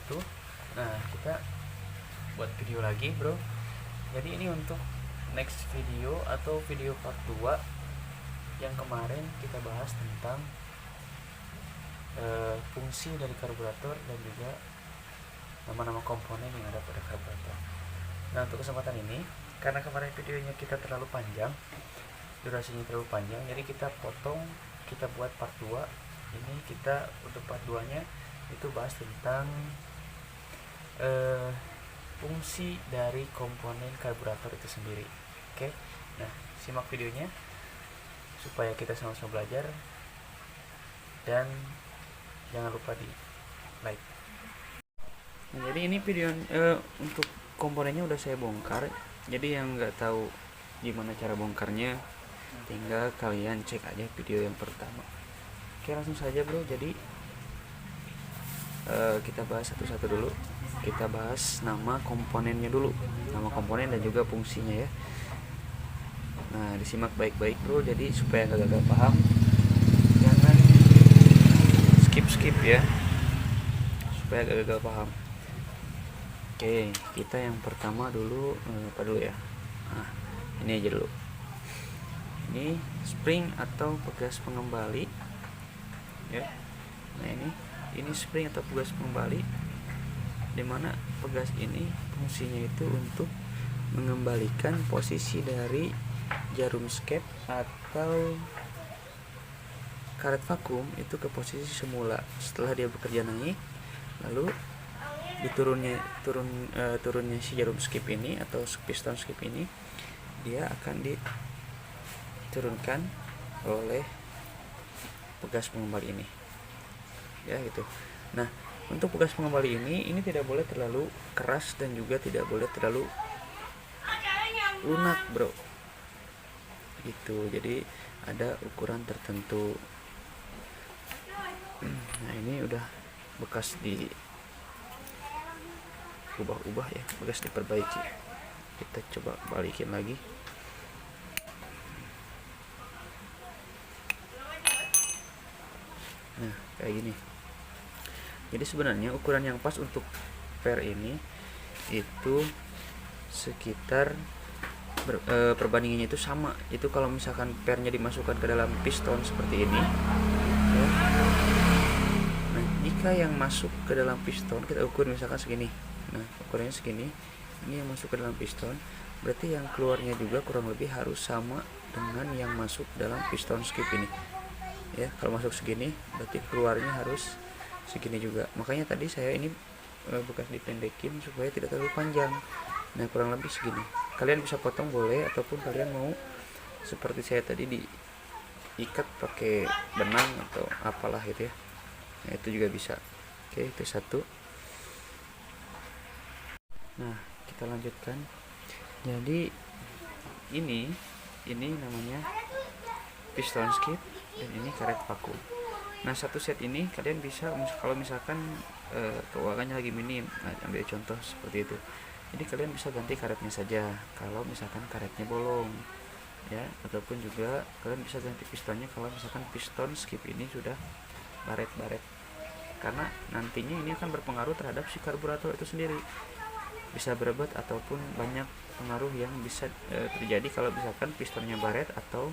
wabarakatuh. Nah, kita buat video lagi, bro. Jadi ini untuk next video atau video part 2. Yang kemarin kita bahas tentang fungsi dari karburator dan juga nama-nama komponen yang ada pada karburator. Nah, untuk kesempatan ini, karena kemarin videonya kita terlalu panjang, durasinya terlalu panjang, jadi kita potong, kita buat part 2. Ini kita untuk part 2 nya itu bahas tentang fungsi dari komponen karburator itu sendiri. Oke, nah simak videonya supaya kita sama-sama belajar, dan jangan lupa di like. Nah, jadi ini video untuk komponennya udah saya bongkar. Jadi yang nggak tahu gimana cara bongkarnya, tinggal kalian cek aja video yang pertama. Oke, langsung saja, bro. Jadi kita bahas satu-satu dulu. Kita bahas nama komponennya dulu, nama komponen dan juga fungsinya ya. Nah, disimak baik-baik, bro. Jadi supaya nggak gagal paham, jangan skip ya, supaya nggak gagal paham. Oke, kita yang pertama dulu apa dulu ya? Nah, ini aja dulu. Ini spring atau pegas pengembali ya. Nah, ini spring atau pegas pengembali, dimana pegas ini fungsinya itu untuk mengembalikan posisi dari jarum skep atau karet vakum itu ke posisi semula setelah dia bekerja naik. Lalu turunnya si jarum skip ini atau piston skip ini, dia akan diturunkan oleh pegas pengembali ini ya gitu. Nah, untuk pegas pengembali ini tidak boleh terlalu keras dan juga tidak boleh terlalu lunak, bro, gitu. Jadi ada ukuran tertentu. Nah, ini udah bekas di ubah ya, bekas diperbaiki. Kita coba balikin lagi. Nah, kayak gini. Jadi sebenarnya ukuran yang pas untuk per ini itu sekitar perbandingannya itu sama. Itu kalau misalkan pernya dimasukkan ke dalam piston seperti ini ya. Nah, jika yang masuk ke dalam piston kita ukur misalkan segini. Nah, ukurannya segini. Ini yang masuk ke dalam piston, berarti yang keluarnya juga kurang lebih harus sama dengan yang masuk dalam piston skip ini. Ya, kalau masuk segini berarti keluarnya harus segini juga. Makanya tadi saya ini bekas dipendekin supaya tidak terlalu panjang. Nah, kurang lebih segini. Kalian bisa potong boleh, ataupun kalian mau seperti saya tadi diikat pakai benang atau apalah gitu ya. Nah, itu juga bisa. Oke, itu satu. Nah, kita lanjutkan. Jadi ini namanya piston skip dan ini karet vakum. Nah, satu set ini kalian bisa, kalau misalkan keuangannya lagi minim, nah, ambil contoh seperti itu. Jadi kalian bisa ganti karetnya saja kalau misalkan karetnya bolong ya, ataupun juga kalian bisa ganti pistonnya kalau misalkan piston skip ini sudah baret-baret, karena nantinya ini akan berpengaruh terhadap si karburator itu sendiri. Bisa berebut ataupun banyak pengaruh yang bisa terjadi kalau misalkan pistonnya baret atau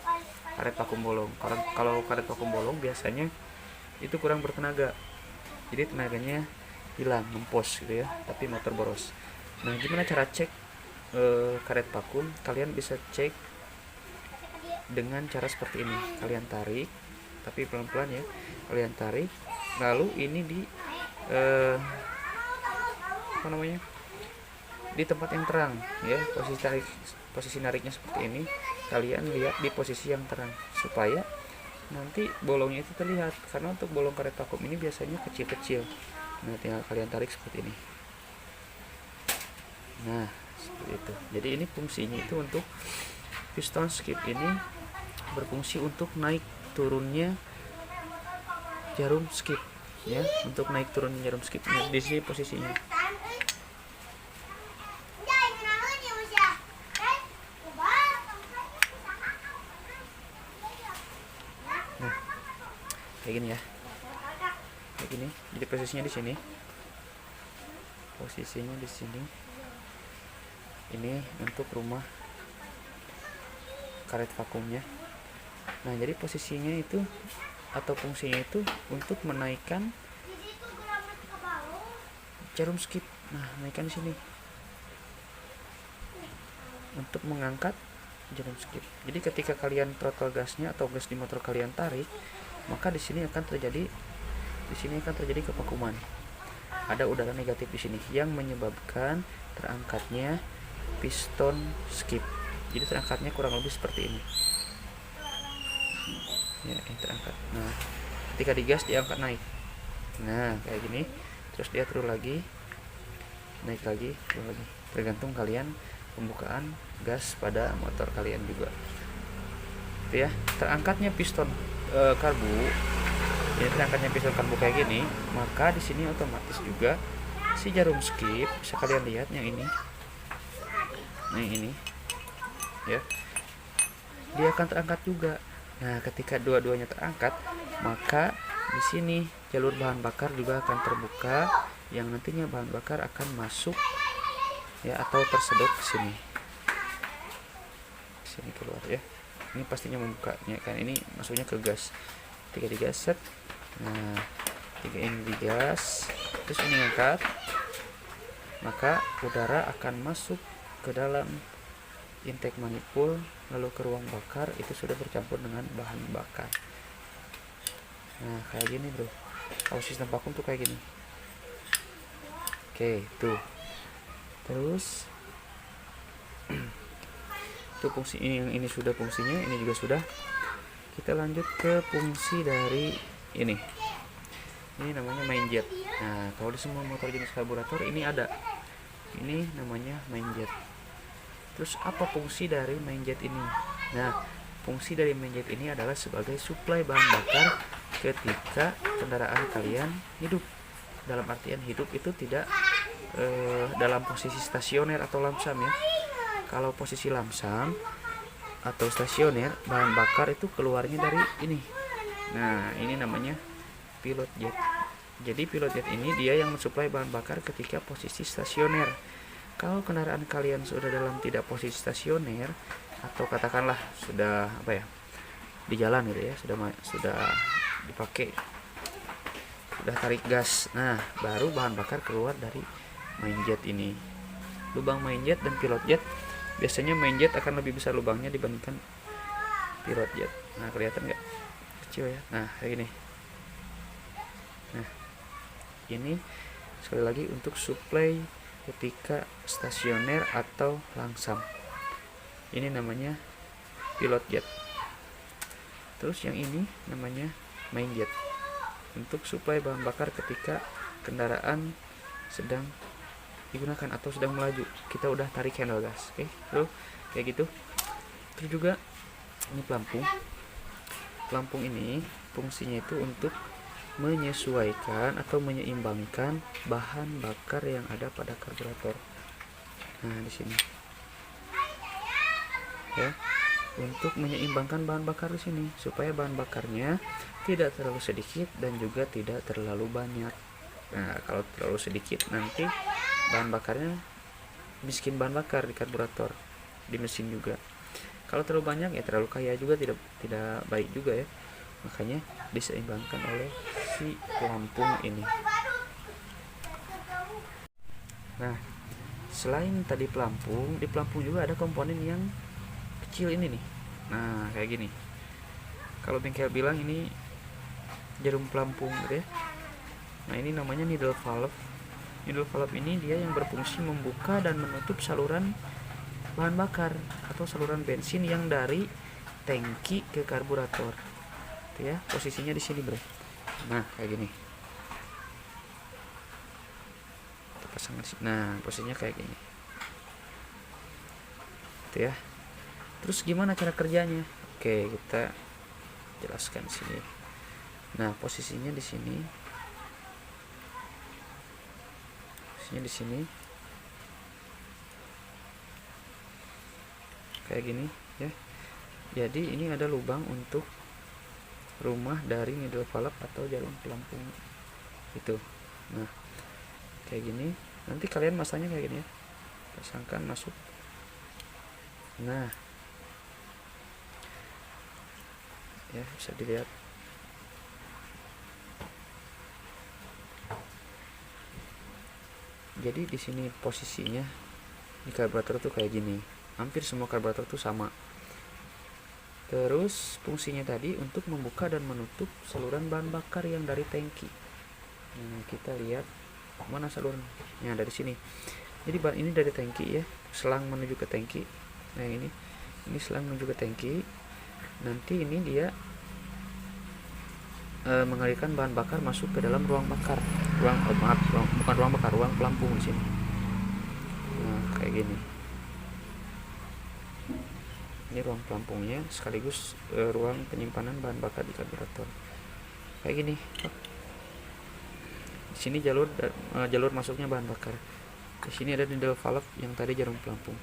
karet vakum bolong. Kalau karet vakum bolong biasanya itu kurang bertenaga, jadi tenaganya hilang, ngempos gitu ya, tapi motor boros. Nah, gimana cara cek karet vakum? Kalian bisa cek dengan cara seperti ini. Kalian tarik, tapi pelan-pelan ya. Kalian tarik, lalu ini di di tempat yang terang ya, posisi nariknya seperti ini. Kalian lihat di posisi yang terang supaya nanti bolongnya itu terlihat, karena untuk bolong karet vakum ini biasanya kecil-kecil. Nah, tinggal kalian tarik seperti ini. Nah, seperti itu. Jadi ini fungsinya itu untuk piston skip ini berfungsi untuk naik turunnya jarum skip ya, untuk naik turunnya jarum skip. Nah, di sini posisinya. Nah, kayak gini ya, kayak gini. Jadi posisinya di sini. posisinya di sini. Ini untuk rumah karet vakumnya. Nah, jadi posisinya itu atau fungsinya itu untuk menaikkan jarum skip. Nah, naikkan di sini untuk mengangkat jarum skip. Jadi ketika kalian throttle gasnya atau gas di motor kalian tarik, maka di sini akan terjadi kevakuman. Ada udara negatif di sini yang menyebabkan terangkatnya piston skip. Jadi terangkatnya kurang lebih seperti ini. Ya, ini terangkat. Nah, ketika digas dia angkat naik. Nah, kayak gini. Terus dia turun lagi, naik lagi, turun lagi. Tergantung kalian pembukaan gas pada motor kalian juga. Itu ya. Terangkatnya piston karbu. Ini terangkatnya piston karbu kayak gini, maka di sini otomatis juga si jarum skip bisa kalian lihat yang ini. Nah, ini. Ya. Dia akan terangkat juga. Nah, ketika dua-duanya terangkat, maka di sini jalur bahan bakar juga akan terbuka, yang nantinya bahan bakar akan masuk ya atau tersedot ke sini. Sini keluar ya. Ini pastinya membukanya kan, ini masuknya ke gas. Ketika digas set. Nah, ketika ini digas, terus ini angkat, maka udara akan masuk ke dalam intake manifold lalu ke ruang bakar, itu sudah bercampur dengan bahan bakar. Nah, kayak gini bro. Kalau sistem vakum tuh kayak gini. Oke, tuh. Terus itu fungsi ini sudah fungsinya, ini juga sudah. Kita lanjut ke fungsi dari ini. Ini namanya main jet. Nah, kalau di semua motor jenis karburator ini ada. Ini namanya main jet. Terus apa fungsi dari main jet ini? Nah, fungsi dari main jet ini adalah sebagai suplai bahan bakar ketika kendaraan kalian hidup. Dalam artian hidup itu tidak dalam posisi stasioner atau lamsam ya. Kalau posisi lamsam atau stasioner, bahan bakar itu keluarnya dari ini. Nah, ini namanya pilot jet. Jadi pilot jet ini dia yang mensuplai bahan bakar ketika posisi stasioner. Kalau kendaraan kalian sudah dalam tidak posisi stasioner atau katakanlah sudah di jalan gitu ya, sudah dipakai, sudah tarik gas, nah baru bahan bakar keluar dari main jet ini. Lubang main jet dan pilot jet, biasanya main jet akan lebih besar lubangnya dibandingkan pilot jet. Nah, kelihatan nggak? Kecil ya. Nah, kayak gini. Nah, ini sekali lagi untuk suplai ketika stasioner atau langsam. Ini namanya pilot jet. Terus yang ini namanya main jet, untuk suplai bahan bakar ketika kendaraan sedang digunakan atau sedang melaju. Kita udah tarik handle gas. Oke, tuh kayak gitu. Terus juga ini pelampung ini fungsinya itu untuk menyesuaikan atau menyeimbangkan bahan bakar yang ada pada karburator. Nah, di sini ya, untuk menyeimbangkan bahan bakar di sini supaya bahan bakarnya tidak terlalu sedikit dan juga tidak terlalu banyak. Nah, kalau terlalu sedikit nanti bahan bakarnya miskin bahan bakar di karburator, di mesin juga. Kalau terlalu banyak ya terlalu kaya juga, tidak baik juga ya. Makanya diseimbangkan oleh si pelampung ini. Nah, selain tadi pelampung, di pelampung juga ada komponen yang kecil ini nih. Nah, kayak gini. Kalau bengkel bilang ini jarum pelampung gitu ya. Nah, ini namanya needle valve. Needle valve ini dia yang berfungsi membuka dan menutup saluran bahan bakar atau saluran bensin yang dari tangki ke karburator. Itu ya, posisinya di sini, bro. Nah, kayak gini. Kita pasang di sini. Nah, posisinya kayak gini. Itu ya. Terus gimana cara kerjanya? Oke, kita jelaskan di sini. Nah, posisinya di sini. Di sini kayak gini ya. Jadi ini ada lubang untuk rumah dari needle valve atau jarum pelampung itu. Nah, kayak gini. Nanti kalian masangnya kayak gini ya, pasangkan masuk. Nah ya, bisa dilihat. Jadi di sini posisinya di karburator tuh kayak gini, hampir semua karburator tuh sama. Terus fungsinya tadi untuk membuka dan menutup saluran bahan bakar yang dari tangki. Nah, kita lihat mana salurannya, dari sini. Jadi bahan ini dari tangki ya, selang menuju ke tangki. Nah ini selang menuju ke tangki. Nanti ini dia mengalirkan bahan bakar masuk ke dalam ruang bakar, bukan ruang bakar, ruang pelampung di sini. Nah kayak gini, ini ruang pelampungnya sekaligus ruang penyimpanan bahan bakar di karburator kayak gini. Di sini jalur masuknya bahan bakar. Di sini ada needle valve yang tadi jarum pelampung.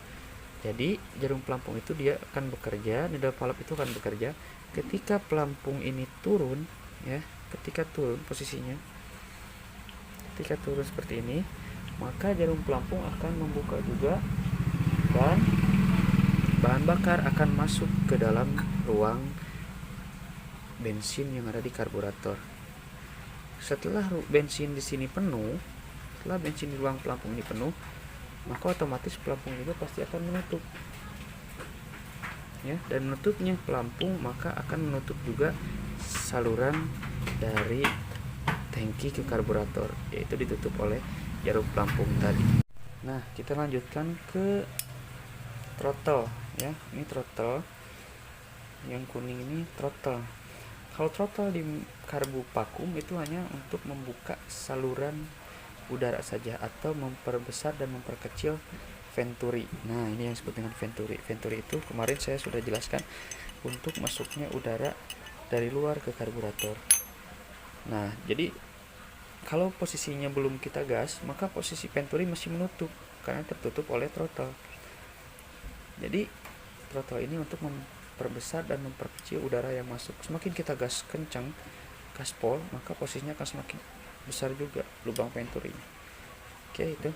Jadi jarum pelampung itu dia akan bekerja, needle valve itu akan bekerja ketika pelampung ini turun ya, ketika turun posisinya, ketika turun seperti ini, maka jarum pelampung akan membuka juga dan bahan bakar akan masuk ke dalam ruang bensin yang ada di karburator. Setelah bensin di sini penuh, setelah bensin di ruang pelampung ini penuh, maka otomatis pelampung juga pasti akan menutup ya, dan menutupnya pelampung maka akan menutup juga saluran dari tangki ke karburator, yaitu ditutup oleh jarum pelampung tadi. Nah kita lanjutkan ke throttle ya. Ini throttle yang kuning, ini throttle. Kalau throttle di karbu vakum itu hanya untuk membuka saluran udara saja atau memperbesar dan memperkecil venturi. Nah ini yang disebut dengan venturi. Venturi itu kemarin saya sudah jelaskan untuk masuknya udara dari luar ke karburator. Nah jadi kalau posisinya belum kita gas, maka posisi venturi masih menutup karena tertutup oleh throttle. Jadi throttle ini untuk memperbesar dan memperkecil udara yang masuk. Semakin kita gas kencang, gaspol, maka posisinya akan semakin besar juga lubang venturinya. Oke itu.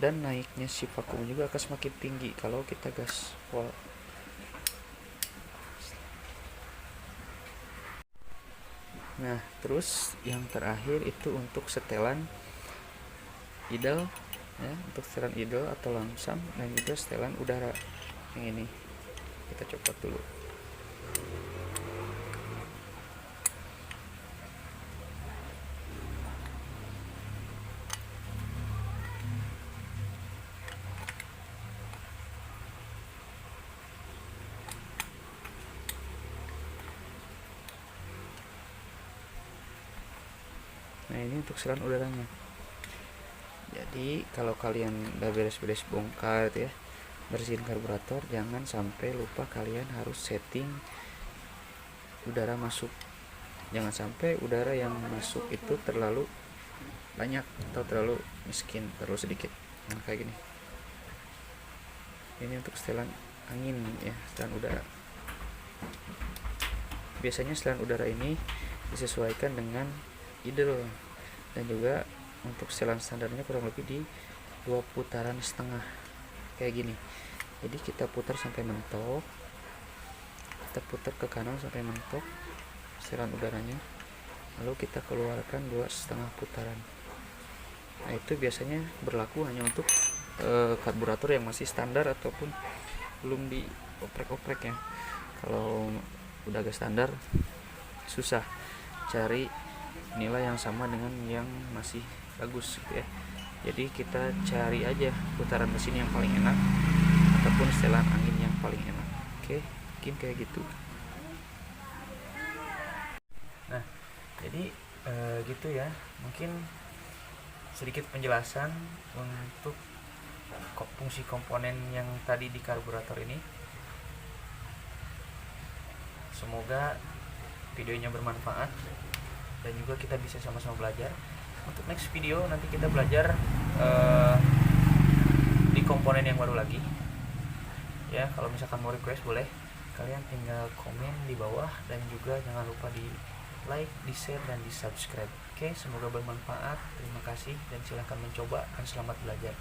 Dan naiknya si vakum juga akan semakin tinggi kalau kita gaspol. Nah terus yang terakhir itu untuk setelan idle ya, untuk setelan idle atau langsam, dan juga setelan udara yang ini kita copot dulu. Nah ini untuk setelan udaranya. Jadi kalau kalian udah beres-beres bongkar ya, bersihin karburator, jangan sampai lupa kalian harus setting udara masuk. Jangan sampai udara yang masuk itu terlalu banyak atau terlalu miskin, terlalu sedikit. Nah kayak gini. Ini untuk setelan angin ya, setelan udara. Biasanya setelan udara ini disesuaikan dengan idle, dan juga untuk setelan standarnya kurang lebih di 2 putaran setengah kayak gini. Jadi kita putar sampai mentok, kita putar ke kanan sampai mentok setelan udaranya, lalu kita keluarkan 2,5 putaran. Nah itu biasanya berlaku hanya untuk karburator yang masih standar ataupun belum dioprek-oprek ya. Kalau udah agak standar susah cari nilai yang sama dengan yang masih bagus gitu ya. Jadi kita cari aja putaran mesin yang paling enak ataupun setelan angin yang paling enak. Oke, mungkin kayak gitu. Nah jadi gitu ya, mungkin sedikit penjelasan untuk fungsi komponen yang tadi di karburator ini. Semoga videonya bermanfaat dan juga kita bisa sama-sama belajar. Untuk next video nanti kita belajar di komponen yang baru lagi ya. Kalau misalkan mau request boleh, kalian tinggal komen di bawah, dan juga jangan lupa di like, di share, dan di subscribe. Oke, semoga bermanfaat. Terima kasih dan silahkan mencoba dan selamat belajar.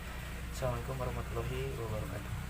Assalamualaikum warahmatullahi wabarakatuh.